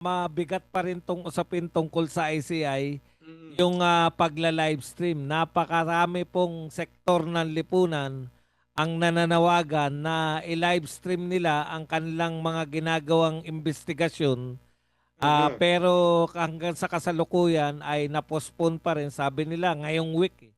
mabigat pa rin tong usapin tungkol sa ICI, Mm. yung pagla-livestream. Napakarami pong sektor ng lipunan ang nananawagan na i-livestream nila ang kanilang mga ginagawang investigasyon. Mhm. Pero hanggang sa kasalukuyan ay na-postpone pa rin. Sabi nila ngayong week.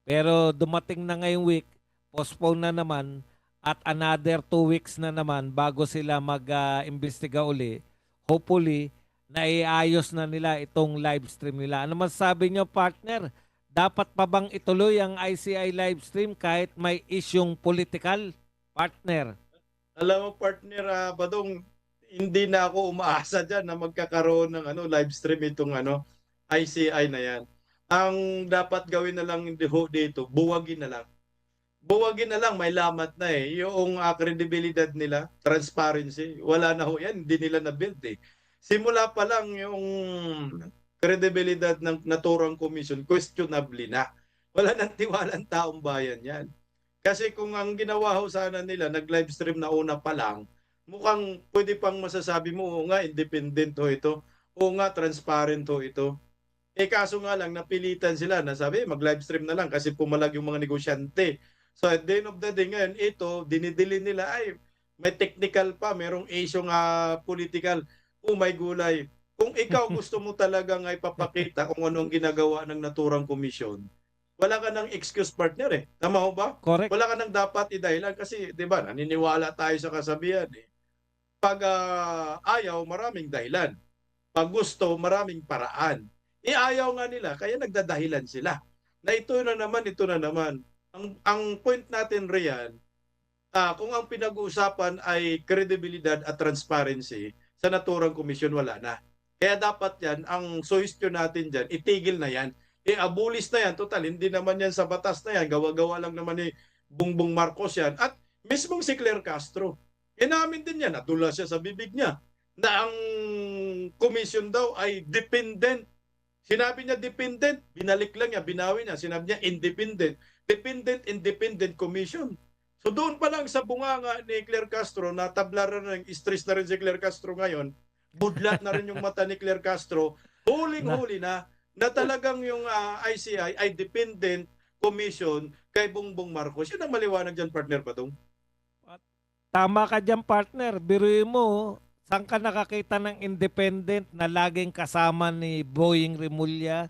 Pero dumating na ngayong week, postpone na naman at another 2 weeks na naman bago sila mag-imbestiga uli. Hopefully, naiayos na nila itong live stream nila. Ano masasabi nyo, partner? Dapat pa bang ituloy ang ICI live stream kahit may isyung political? Partner. Alam mo partner, Badong, hindi na ako umaasa diyan na magkakaroon ng live stream itong ICI na 'yan. Ang dapat gawin na lang dito, buwagin na lang. Buwagin na lang, may lamat na eh. Yung kredibilidad nila, transparency, wala na ho yan, hindi nila na-build eh. Simula pa lang yung kredibilidad ng naturang komisyon, questionable na. Wala nang tiwala ang taong bayan yan. Kasi kung ang ginawa ho sana nila, nag-live stream na una pa lang, mukhang pwede pang masasabi mo, oo nga, independent ho ito. Oo nga, transparent ho ito. Kaso nga lang, napilitan sila na sabi, mag-live stream na lang kasi pumalag yung mga negosyante. So at the end of the day ngayon, ito, dinidili nila, ay, may technical pa, merong isyong political. Oh my gulay. Kung ikaw gusto mo talagang ay papakita kung anong ginagawa ng naturang komisyon, wala ka ng excuse partner eh. Tama ho ba? Correct. Wala ka nang dapat idahilan kasi, di ba, naniniwala tayo sa kasabihan eh. Pag ayaw, maraming dahilan. Pag gusto, maraming paraan. Ayaw nga nila, kaya nagdadahilan sila. Na ito na naman, ito na naman. Ang point natin riyan, kung ang pinag-uusapan ay kredibilidad at transparency, sa naturang komisyon wala na. Kaya dapat yan, ang suhestyon natin dyan, itigil na yan. Abulis na yan, total, hindi naman yan sa batas na yan, gawa-gawa lang naman ni Bongbong Marcos yan. At mismong si Claire Castro, inamin din yan, natula siya sa bibig niya, na ang komisyon daw ay dependent. Sinabi niya dependent, binalik lang niya, binawi niya, sinabi niya independent. Independent Commission. So doon pa lang sa bunganga ni Claire Castro, natablaran na ng stress na rin si Claire Castro ngayon, budlat na rin yung mata ni Claire Castro, Na, huling-huli na talagang yung ICI ay dependent commission kay Bongbong Marcos. Yun ang maliwanag dyan, partner Badong. tama ka dyan, partner. Biruin mo, saan ka nakakita ng independent na laging kasama ni Boying Rimulya,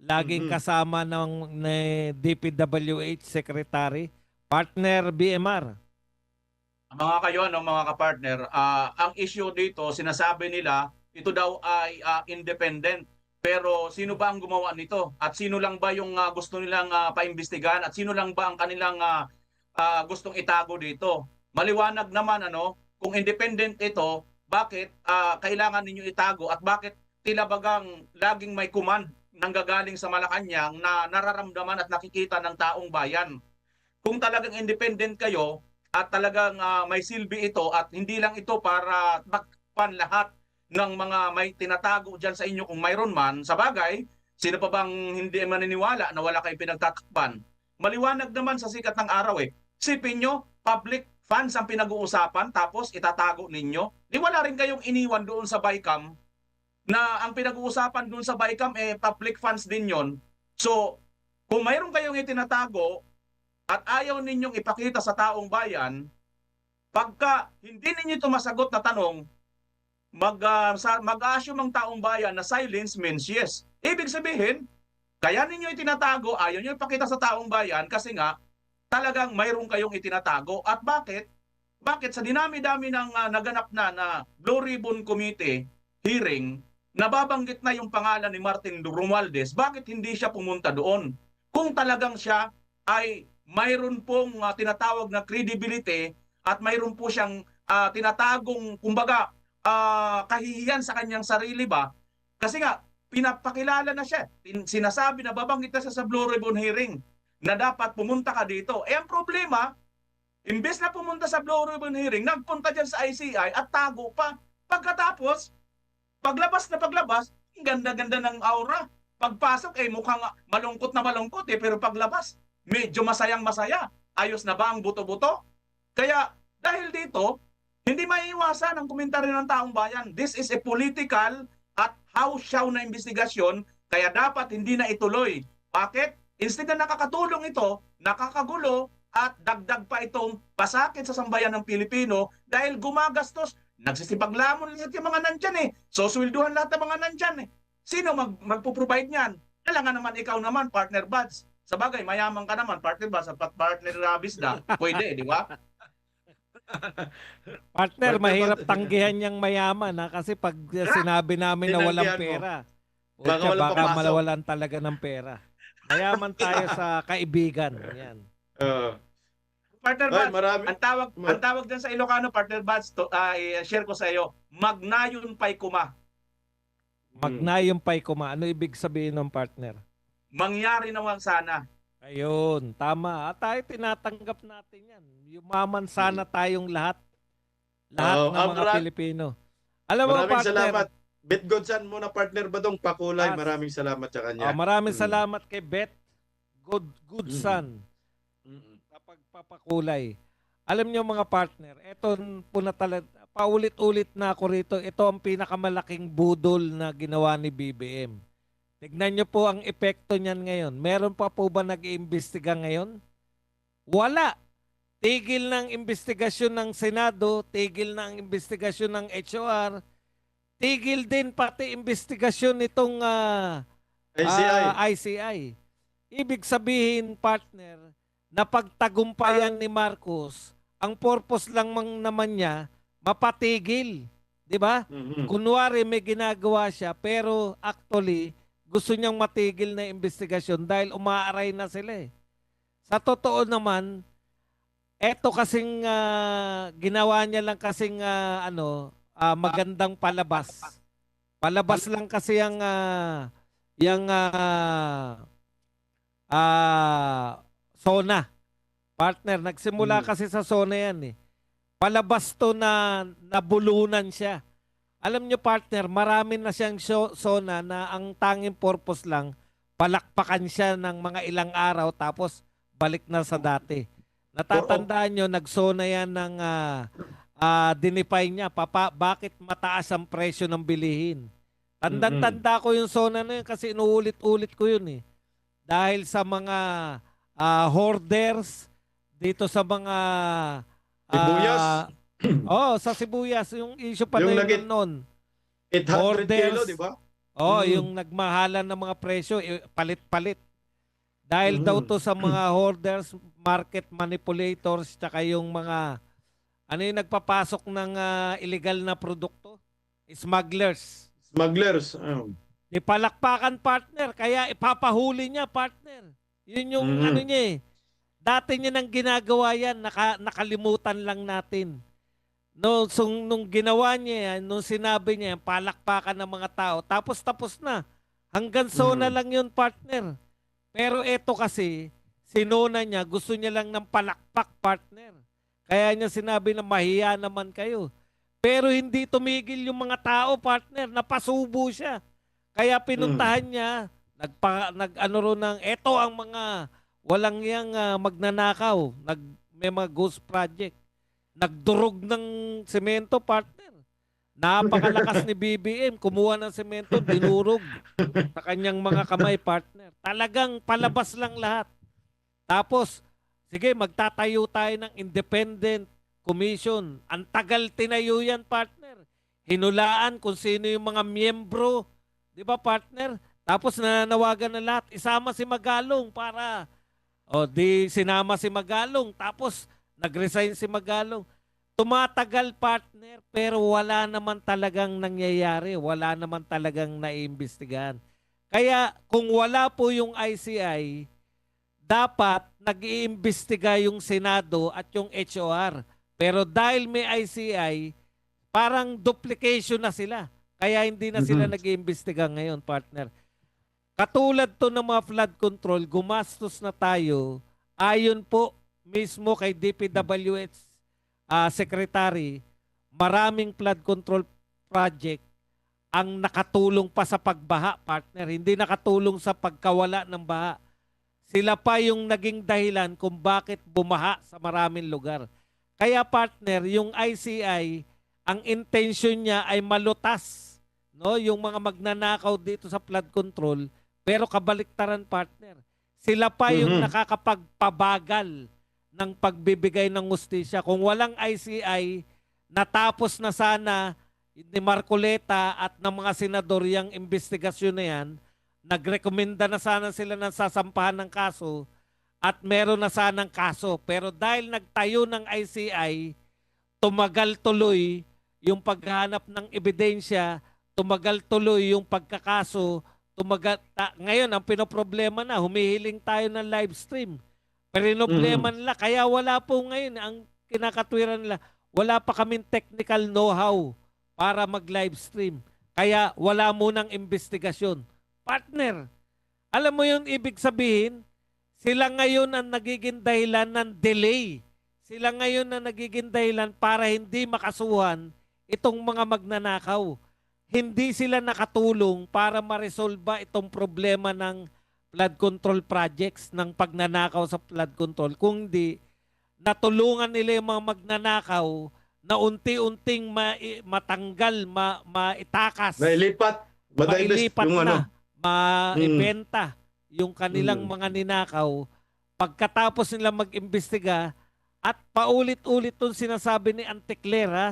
laging Mm-hmm. kasama ni DPWH Secretary, partner BMR? Mga kayo, mga kapartner, ang issue dito, sinasabi nila, ito daw ay independent. Pero sino ba ang gumawa nito? At sino lang ba yung gusto nilang paimbestigahan? At sino lang ba ang kanilang gustong itago dito? Maliwanag naman, kung independent ito, bakit kailangan ninyo itago? At bakit tila bagang laging may command nanggagaling sa Malacanang na nararamdaman at nakikita ng taong bayan? Kung talagang independent kayo, at talagang may silbi ito at hindi lang ito para takpan lahat ng mga may tinatago dyan sa inyo kung mayroon man. Sa bagay, sino pa bang hindi maniniwala na wala kayong pinagtatakpan? Maliwanag naman sa sikat ng araw eh. Sipin nyo, public funds ang pinag-uusapan tapos itatago ninyo. Di wala rin kayong iniwan doon sa BICAM na ang pinag-uusapan doon sa BICAM public funds din yon. So, kung mayroon kayong itinatago, at ayaw ninyong ipakita sa taong bayan, pagka hindi ninyo ito masagot na tanong, mag-assume ang taong bayan na silence means yes. Ibig sabihin, kaya ninyo itinatago, ayaw nyo ipakita sa taong bayan kasi nga, talagang mayroon kayong itinatago. At bakit? Bakit sa dinami-dami ng naganap na Blue Ribbon Committee hearing, nababanggit na yung pangalan ni Martin Romualdez, bakit hindi siya pumunta doon? Kung talagang siya ay mayroon pong tinatawag na credibility at mayroon po siyang tinatagong, kumbaga, kahihiyan sa kanyang sarili ba? Kasi nga, pinapakilala na siya. Sinasabi na babanggit na siya sa Blue Ribbon hearing na dapat pumunta ka dito. Ang problema, imbes na pumunta sa Blue Ribbon hearing, nagpunta dyan sa ICI at tago pa. Pagkatapos, paglabas na paglabas, ang ganda-ganda ng aura. Pagpasok, mukhang malungkot na malungkot pero paglabas, medyo masayang masaya. Ayos na ba ang buto-buto? Kaya dahil dito, Hindi maiiwasan ang komentaryo ng taong bayan. This is a political at house-show na investigasyon, kaya dapat hindi na ituloy. Bakit? Instead na nakakatulong ito, nakakagulo, at dagdag pa itong pasakit sa sambayan ng Pilipino dahil gumagastos. Nagsisipaglamon lahat yung mga nandyan eh. So, swelduhan lahat ng mga nandyan eh. Sino magpo-provide niyan? Kailangan naman ikaw naman, partner Buds. Sa bagay, mayaman ka naman, partner Buds, at partner Bisda. Pwede, di ba? Partner, Partner, mahirap partner. tanggihan niyang mayaman ha? Kasi pag sinabi namin na walang Tinanggihan mo. pera, Baka pucha, walang baka papasok. malawalan talaga ng pera. Mayaman tayo sa kaibigan. Yan. Partner Ay, Buds, marami. ang tawag dyan sa Ilocano, partner Buds, share ko sa iyo, magnayon pa'y kuma. Magnayong pay kuma. Ano ibig sabihin ng partner? Mangyari naman sana. Ayun, tama. At tayo tinatanggap natin yan. Yumaman sana tayong lahat. Lahat Oo, ng mga Amran, Pilipino. Alam mo, Maraming partner, salamat. Bitgodsan muna partner Badong Pakulay. Ah, Maraming salamat sa kanya. maraming Mm. salamat kay Beth Good son sa pagpapakulay. Alam niyo mga partner, eto po na talaga, paulit-ulit na ako rito, ito ang pinakamalaking budol na ginawa ni BBM. Tignan niyo po ang epekto niyan ngayon. Meron pa po ba nag-iimbestiga ngayon? Wala. Tigil ng investigasyon ng Senado, tigil ng investigasyon ng HOR, tigil din pati investigasyon nitong ICI. ICI. Ibig sabihin, partner, na pagtagumpayan ni Marcos, ang purpose lang naman niya, mapatigil. Di ba? Mhm. Kunwari may ginagawa siya, pero actually, gusto niyang matigil na investigasyon dahil umaaray na sila eh. Sa totoo naman, eto kasing ginawa niya lang kasing magandang palabas. Palabas lang kasi yung SONA. Partner, nagsimula kasi sa SONA yan eh. Palabas to na nabulunan siya. Alam nyo partner, marami na siyang SONA na ang tanging purpose lang, palakpakan siya ng mga ilang araw tapos balik na sa dati. Natatandaan nyo, nag-SONA yan ng dinify niya, bakit mataas ang presyo ng bilihin. Tanda ko yung SONA na yun kasi inuulit-ulit ko yun eh. Dahil sa mga hoarders dito sa mga Sibuyas. sa sibuyas yung issue pa Yung na yun naging- noon. 800 kilo, Orders. di ba? Yung nagmahalan ng mga presyo, palit-palit. Dahil Mhm. daw to sa mga hoarders, market manipulators, tsaka yung mga yung nagpapasok ng illegal na produkto, smugglers. Smugglers. Ipalakpakan partner, kaya ipapahuli niya partner. Yun yung Mhm. niya eh. Dati niya nang ginagawa yan, nakalimutan lang natin. No, nung ginawa niya yan, nung sinabi niya yan, palakpakan ng mga tao, tapos na. Hanggang SONA lang yun partner. Pero eto kasi, sinona niya, gusto niya lang ng palakpak partner. Kaya niya sinabi na mahiya naman kayo. Pero hindi tumigil yung mga tao partner, napasubo siya. Kaya pinuntahan niya, eto ang mga walang yang magnanakaw, may mga ghost project. Nagdurog ng semento partner. Napakalakas ni BBM, kumuha ng semento, dinurog sa kanyang mga kamay partner. Talagang palabas lang lahat. Tapos, sige, magtatayo tayo ng independent commission. Ang tagal tinayo yan partner. Hinulaan kung sino yung mga miyembro. Di ba partner? Tapos nananawagan na lahat. Isama si Magalong para sinama si Magalong. Tapos nag-resign si Magalong. Tumatagal partner pero wala naman talagang nangyayari. Wala naman talagang naiimbestigahan. Kaya kung wala po yung ICI, dapat nag-iimbestiga yung Senado at yung HOR. Pero dahil may ICI, parang duplication na sila. Kaya hindi na sila nag-iimbestiga ngayon, partner. Katulad to ng mga flood control, gumastos na tayo ayon po mismo kay DPWH Secretary, maraming flood control project ang nakatulong pa sa pagbaha, partner. Hindi nakatulong sa pagkawala ng baha. Sila pa yung naging dahilan kung bakit bumaha sa maraming lugar. Kaya partner, yung ICI, ang intention niya ay malutas, no, yung mga magnanakaw dito sa flood control, pero kabaliktaran partner. Sila pa yung Mhm. nakakapagpabagal ng pagbibigay ng hustisya. Kung walang ICI, natapos na sana ni Marcoleta at ng mga senador yung investigasyon na yan, nagrekomenda na sana sila ng sasampahan ng kaso at meron na sanang kaso. Pero dahil nagtayo ng ICI, tumagal tuloy yung paghahanap ng ebidensya, tumagal tuloy yung pagkakaso, ngayon ang pinoproblema na, humihiling tayo ng live stream. Pinoproblema nila, kaya wala po ngayon, ang kinakatwiran nila, wala pa kaming technical know-how para mag-live stream. Kaya wala munang investigasyon. Partner, alam mo yung ibig sabihin? Sila ngayon ang nagiging dahilan ng delay. Sila ngayon ang nagiging dahilan para hindi makasuhan itong mga magnanakaw. Hindi sila nakatulong para maresolba itong problema ng flood control projects, ng pagnanakaw sa flood control. Kung di, natulungan nila yung mga magnanakaw na unti-unting matanggal, maitakas, Nailipat. mailipat Yung na, maibenta yung kanilang Mm. mga ninakaw. Pagkatapos nila mag-imbestiga at paulit-ulit itong sinasabi ni Anticler, ha,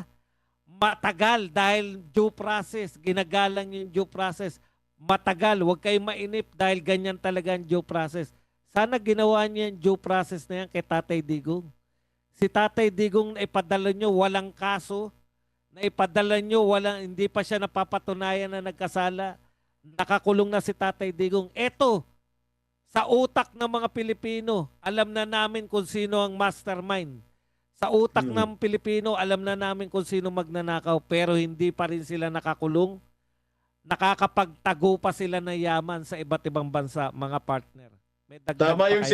matagal dahil due process, ginagalang yung due process. Matagal, huwag kayong mainip dahil ganyan talaga ang due process. Sana ginawa niya yung due process na yan kay Tatay Digong. Si Tatay Digong na ipadala nyo, walang kaso. Na ipadala nyo, hindi pa siya napapatunayan na nagkasala. Nakakulong na si Tatay Digong. Eto, sa utak ng mga Pilipino, alam na namin kung sino ang mastermind. Sa utak ng Pilipino, alam na namin kung sino magnanakaw, pero hindi pa rin sila nakakulong. Nakakapagtago pa sila ng yaman sa iba't ibang bansa, mga partner. May dagdag Tama pa yung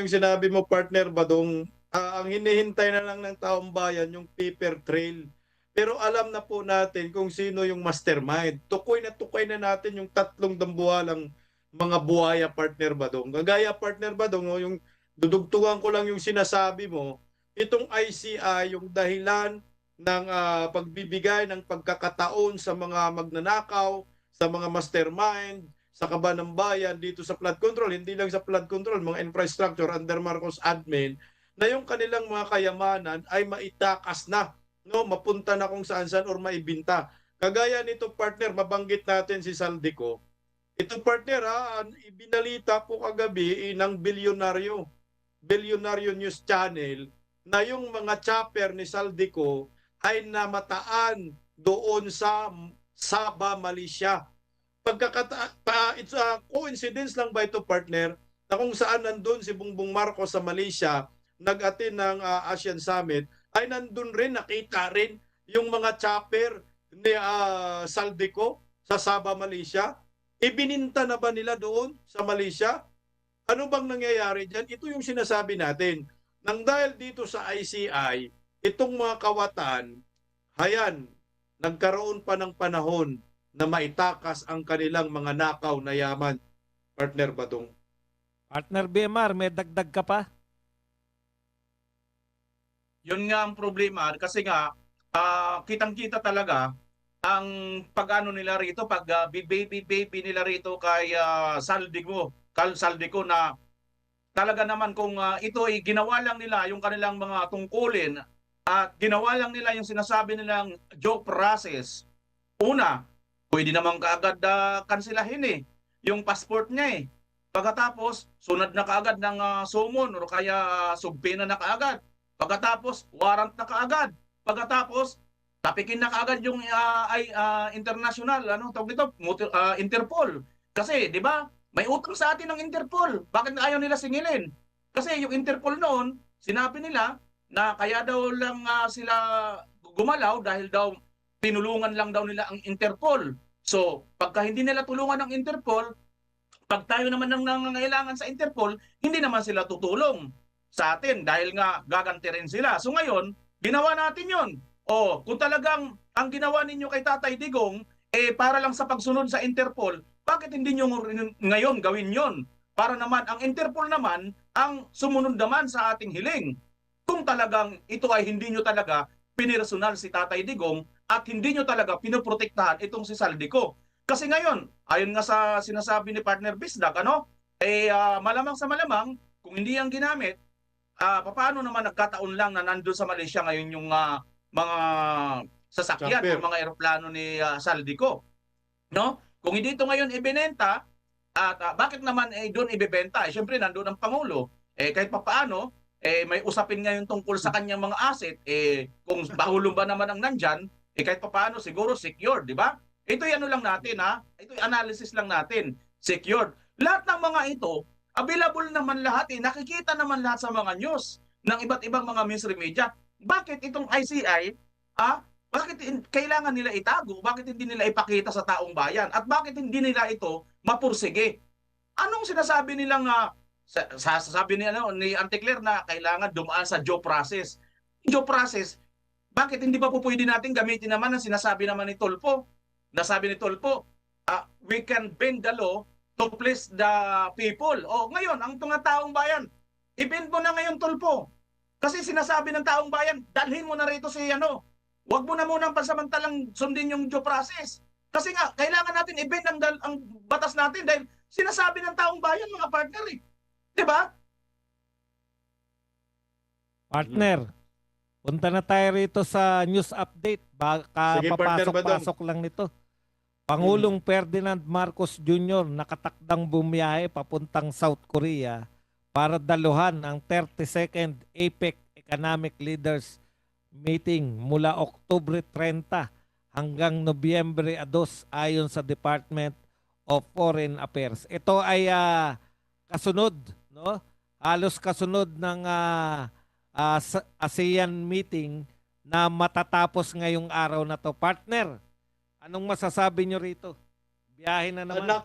kayo? sinabi mo, partner Badong. Ang hinihintay na lang ng taong bayan yung paper trail. Pero alam na po natin kung sino yung mastermind. Tukoy na natin yung tatlong dambuhalang mga buhaya, partner Badong. Kagaya, partner Badong, yung dudugtungan ko lang yung sinasabi mo, itong ICI yung dahilan ng pagbibigay ng pagkakataon sa mga magnanakaw, sa mga mastermind, sa kaban ng bayan dito sa flood control, hindi lang sa flood control, mga infrastructure under Marcos admin, na yung kanilang mga kayamanan ay maitakas na, no, mapunta na kung saan-saan or maibinta. Kagaya nito, partner, mabanggit natin si Saldico. Ito, partner, ibinalita po kagabi ng bilyonaryo news channel na yung mga chopper ni Saldico ay namataan doon sa Sabah, Malaysia. It's a coincidence lang ba ito, partner, na kung saan nandun si Bongbong Marcos sa Malaysia, nag-attend ng ASEAN Summit, ay nandun rin, nakita rin yung mga chopper ni Saldico sa Sabah, Malaysia. Ibininta na ba nila doon sa Malaysia? Ano bang nangyayari dyan? Ito yung sinasabi natin. Nang dahil dito sa ICI, itong mga kawatan, hayan, nagkaroon pa ng panahon na maitakas ang kanilang mga nakaw na yaman. Partner Badong. Partner BMR, may dagdag ka pa? Yun nga ang problema kasi nga kitang-kita talaga ang pag-ano nila rito, pag baby nila rito kay Saldico na talaga naman kung ito ay ginawa lang nila yung kanilang mga tungkulin at ginawa lang nila yung sinasabi nilang joke process. Una, pwede naman kaagad kansilahin yung passport niya eh. Pagkatapos, sunod na kaagad ng summon o kaya subpena na kaagad. Pagkatapos, warrant na kaagad. Pagkatapos, tapikin na kaagad yung international, tawag nito, Interpol. Kasi, di ba, may utang sa atin ng Interpol. Bakit ayaw nila singilin? Kasi yung Interpol noon, sinabi nila na kaya daw lang sila gumalaw dahil daw tinulungan lang daw nila ang Interpol. So, pagka hindi nila tulungan ng Interpol, pag tayo naman ng nangangailangan sa Interpol, hindi naman sila tutulong sa atin dahil nga gaganti rin sila. So ngayon, ginawa natin yon. O, kung talagang ang ginawa ninyo kay Tatay Digong, para lang sa pagsunod sa Interpol, bakit hindi nyo ngayon gawin yon? Para naman, ang Interpol naman, ang sumunod naman sa ating hiling. kung talagang ito ay hindi nyo talaga pinersonal si Tatay Digong at hindi nyo talaga pinoprotektahan itong si Saldico. Kasi ngayon, ayon nga sa sinasabi ni partner Bisdak, malamang sa malamang, kung hindi yan ginamit, paano naman nagkataon lang na nandun sa Malaysia ngayon yung mga sasakyan Jumper. o mga eroplano ni Saldico? No? Kung hindi ito ngayon ibinenta, at bakit naman doon ibebenta? Siyempre, nandun ang Pangulo. Kahit papaano, may usapin ngayon tungkol sa kanyang mga asset. Kung Pangulo ba naman ang nandyan, kahit papaano, siguro secured, di ba? Ito'y ano lang natin, ha? Ito'y analysis lang natin. Secured. Lahat ng mga ito, available naman lahat, nakikita naman lahat sa mga news ng iba't ibang mga mainstream media. Bakit itong ICI, bakit kailangan nila itago? Bakit hindi nila ipakita sa taong bayan? At bakit hindi nila ito mapursige? Anong sinasabi nilang sasabi ni Auntie Claire na kailangan dumaan sa due process? Due process, bakit hindi pa po pwede natin gamitin naman ang sinasabi naman ni Tulfo? Nasabi ni Tulfo, we can bend the law to please the people. O ngayon, ang mga taong bayan, i-bend mo na ngayon, Tulfo. Kasi sinasabi ng taong bayan, dalhin mo na rito si Huwag mo na munang pansamantalang sundin yung due process. Kasi nga, kailangan natin i-bend ang batas natin dahil sinasabi ng taong bayan, mga partner. Diba? Partner, punta na tayo rito sa news update. Baka Sige, partner, papasok-pasok lang nito. Pangulong Ferdinand Marcos Jr. nakatakdang bumiyahe papuntang South Korea para daluhan ang 32nd APEC Economic Leaders Meeting mula Oktubre 30 hanggang Nobyembre 2 ayon sa Department of Foreign Affairs. Ito ay kasunod, no? Halos kasunod ng ASEAN meeting na matatapos ngayong araw na to. Partner, anong masasabi nyo rito? Biyahe na naman.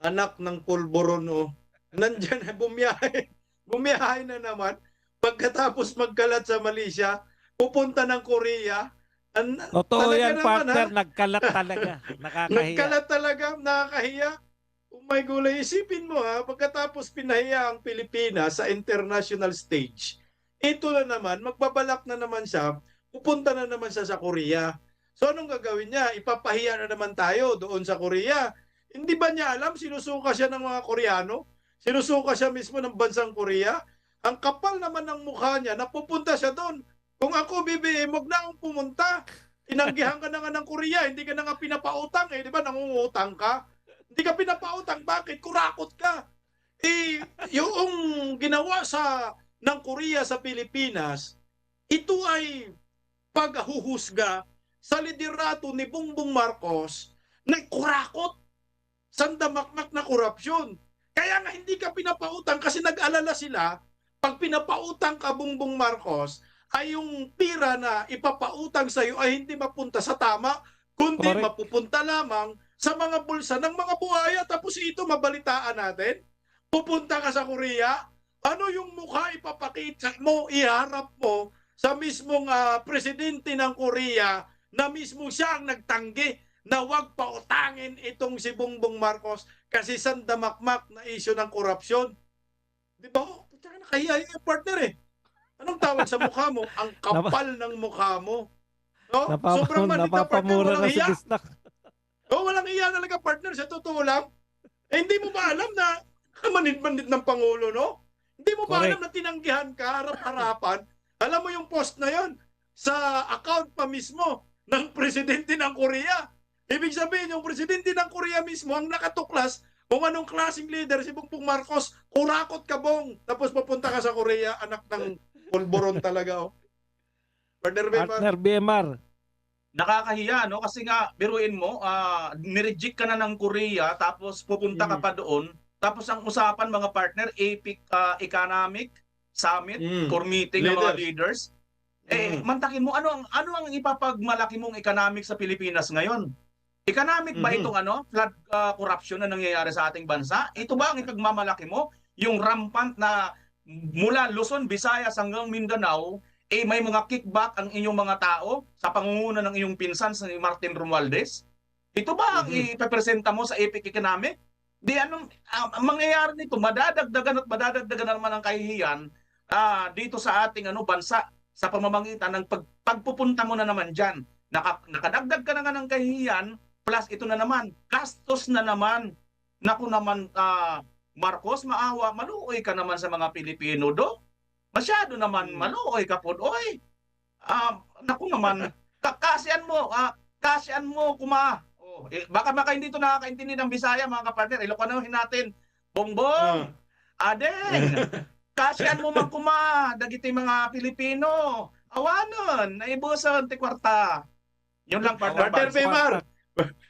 Anak ng pulburon, nandyan na bumiyahe. Bumiyahe na naman. Pagkatapos magkalat sa Malaysia, pupunta ng Korea. Totoo talaga yan, naman, partner. Nagkalat talaga. Nakakahiya. Nagkalat talaga, nakakahiya. Oh my gulay, isipin mo pagkatapos pinahiya ang Pilipinas sa international stage, ito na naman, magbabalak na naman siya, pupunta na naman siya sa Korea. So anong gagawin niya? Ipapahiya na naman tayo doon sa Korea. Hindi ba niya alam, sinusuka siya ng mga Koreano? Sinusuka siya mismo ng bansang Korea? Ang kapal naman ng mukha niya, napupunta siya doon. Kung ako, BBM, wag na akong pumunta. Tinanggihan ka na nga ng Korea, hindi ka na nga pinapautang di ba? Nangungutang ka. Hindi ka pinapautang, bakit? Kurakot ka. Yung ginawa ng Korea sa Pilipinas, ito ay paghuhusga sa liderato ni Bongbong Marcos na kurakot, sandamakmak na korupsyon. Kaya nga hindi ka pinapautang kasi nag-alala sila, pag pinapautang ka Bongbong Marcos, ay yung pira na ipapautang sa iyo ay hindi mapunta sa tama, kundi Correct. mapupunta lamang sa mga bulsa ng mga buhaya. Tapos ito, mabalitaan natin, pupunta ka sa Korea, ano yung mukha ipapakita mo, iharap mo sa mismong presidente ng Korea na mismo siya ang nagtanggi na wag pautangin itong si Bongbong Marcos kasi sandamakmak na isyu ng korupsyon. Di ba? Tsaka nakahiya yung partner Anong tawag sa mukha mo? Ang kapal ng mukha mo. No? Sobrang manit na partner, napapamura walang na si hiya. Bisdak. Walang hiya talaga partner, sa totoo lang. Hindi mo ba alam na manit-manit ng Pangulo, no? Hindi mo ba alam na tinanggihan ka harap-harapan? Alam mo yung post na yon sa account pa mismo ng presidente ng Korea. Ibig sabihin, yung presidente ng Korea mismo ang nakatuklas kung anong klaseng leader si Bongbong Marcos, kurakot ka bong, tapos papunta ka sa Korea, anak ng pulburon talaga. Partner Bemar. Partner BMR. Nakakahiya, no? Kasi nga, biruin mo, nireject ka na ng Korea, tapos pupunta ka pa doon, tapos ang usapan mga partner, APEC Economic Summit, core meeting ng mga leaders. Mantakin mo, ano ang ipapagmalaki mong economic sa Pilipinas ngayon? Economic ba itong flood corruption na nangyayari sa ating bansa? Ito ba ang ipagmamalaki mo? Yung rampant na mula Luzon, Visayas hanggang Mindanao, may mga kickback ang inyong mga tao sa pangunguna ng iyong pinsan si Martin Romualdez? Ito ba ang ipepresenta mo sa APEC Economic? Di anong mangyayari nito? Madadagdagan at madadagdagan naman ang kahihiyan dito sa ating bansa sa pamamagitan ng pagpupunta mo na naman diyan. Nakadagdag ka na nga ng kahihiyan plus ito na naman, gastos na naman. Naku naman, Marcos, maluoy ka naman sa mga Pilipino do. Masyado naman maluoy ka po. Oy, naku naman, kasian mo kuma. Baka hindi ito nakakaintindi ng Bisaya mga kapartner. Ilocanohin natin. Bongbong, adeng, kasian mo man kuma, dagiti mga Pilipino. Awanon, naibuson ti kwarta. Yun lang, partner. Partner Bimar,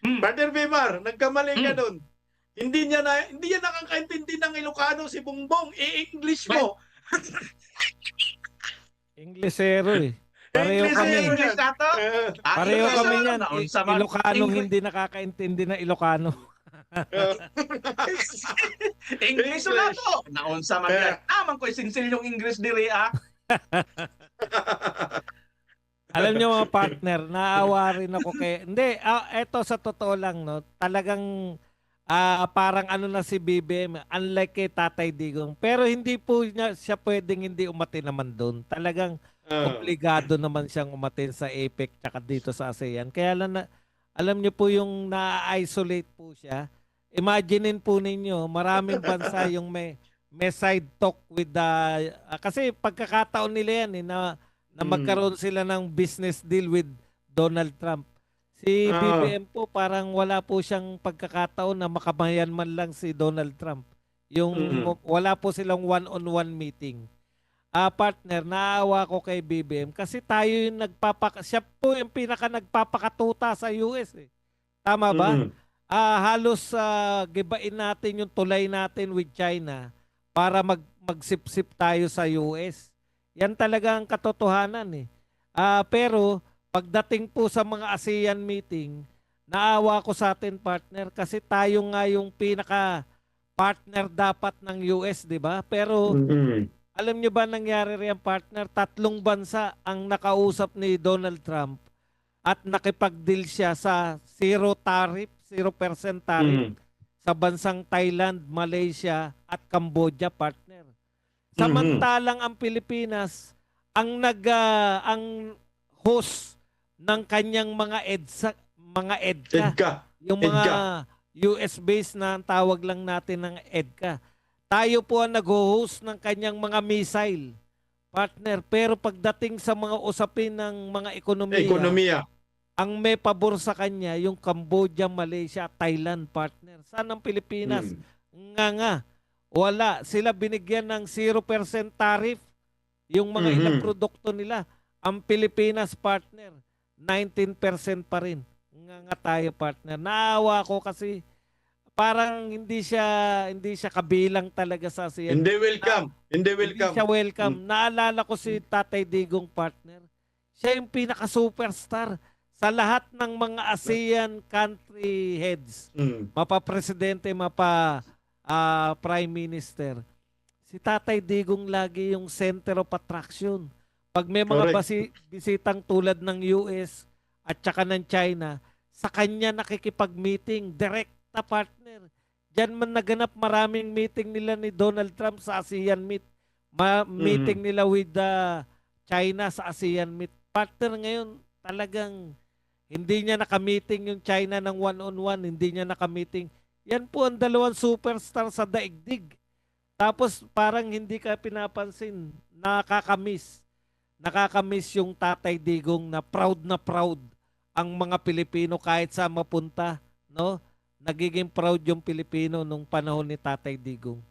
Partner Bimar, nagkamali ka Hmm. doon. Hindi niya nakakaintindi ng Ilocano si Bongbong. I-English mo. Inglesero eh. Pareho English kami. yan. English na to? Pareho English kami na, yan. naunsa man. Ilocanong English- hindi nakakaintindi na Ilocano. English na to. Naunsa man yan. Naman ko isinsil yung English diri Alam niyo mga partner, naawa rin ako kay... Hindi, eto sa totoo lang, no, talagang parang ano na si BBM, unlike kay Tatay Digong. Pero hindi po siya pwedeng hindi umatin naman doon. Talagang obligado naman siyang umatin sa APEC tsaka dito sa ASEAN. Kaya lang alam niyo po yung na-isolate po siya. Imaginein po ninyo, maraming bansa yung may side talk with the... kasi pagkakataon nila yan na magkaroon sila ng business deal with Donald Trump. Si BBM po parang wala po siyang pagkakataon na makamayan man lang si Donald Trump. Yung wala po silang one-on-one meeting. Partner, naawa ko kay BBM kasi tayo yung siya po yung pinaka nagpapakatuta sa US eh. Tama ba? Halos gibain natin yung tulay natin with China para magsipsip tayo sa US. Yan talaga ang katotohanan eh. Pero pagdating po sa mga ASEAN meeting, naawa ko sa atin partner kasi tayo nga yung pinaka partner dapat ng US, di ba? Pero alam nyo ba nangyari rin partner? 3 bansa ang nakausap ni Donald Trump at nakipag-deal siya sa 0% tariff sa bansang Thailand, Malaysia at Cambodia partner. Samantalang ang Pilipinas ang host ng kanyang mga EDCA, yung mga US-based na tawag lang natin ng EDCA. Tayo po ang nag-host ng kanyang mga missile, partner. Pero pagdating sa mga usapin ng mga ekonomiya, ang may pabor sa kanya yung Cambodia, Malaysia, Thailand, partner. Saan ang Pilipinas? Nga. Wala. Sila binigyan ng 0% tariff yung mga ilang produkto nila. Ang Pilipinas, partner, 19% pa rin. Nga tayo, partner. Naawa ko kasi parang hindi siya kabilang talaga sa ASEAN. Hindi welcome. Hindi siya welcome. Naalala ko si Tatay Digong, partner. Siya yung pinaka-superstar sa lahat ng mga ASEAN country heads. Mapa-presidente, Prime Minister. Si Tatay Digong lagi yung center of attraction. Pag may mga bisitang tulad ng US at saka ng China, sa kanya nakikipag-meeting, direct na partner. Diyan man naganap maraming meeting nila ni Donald Trump sa ASEAN meeting nila with China sa ASEAN Partner ngayon, talagang hindi niya nakamiting yung China ng one-on-one, hindi niya nakamiting. Yan po ang 2 superstar sa daigdig. Tapos parang hindi ka pinapansin, nakakamiss yung Tatay Digong na proud ang mga Pilipino kahit sa mapunta, no? Nagiging proud yung Pilipino nung panahon ni Tatay Digong.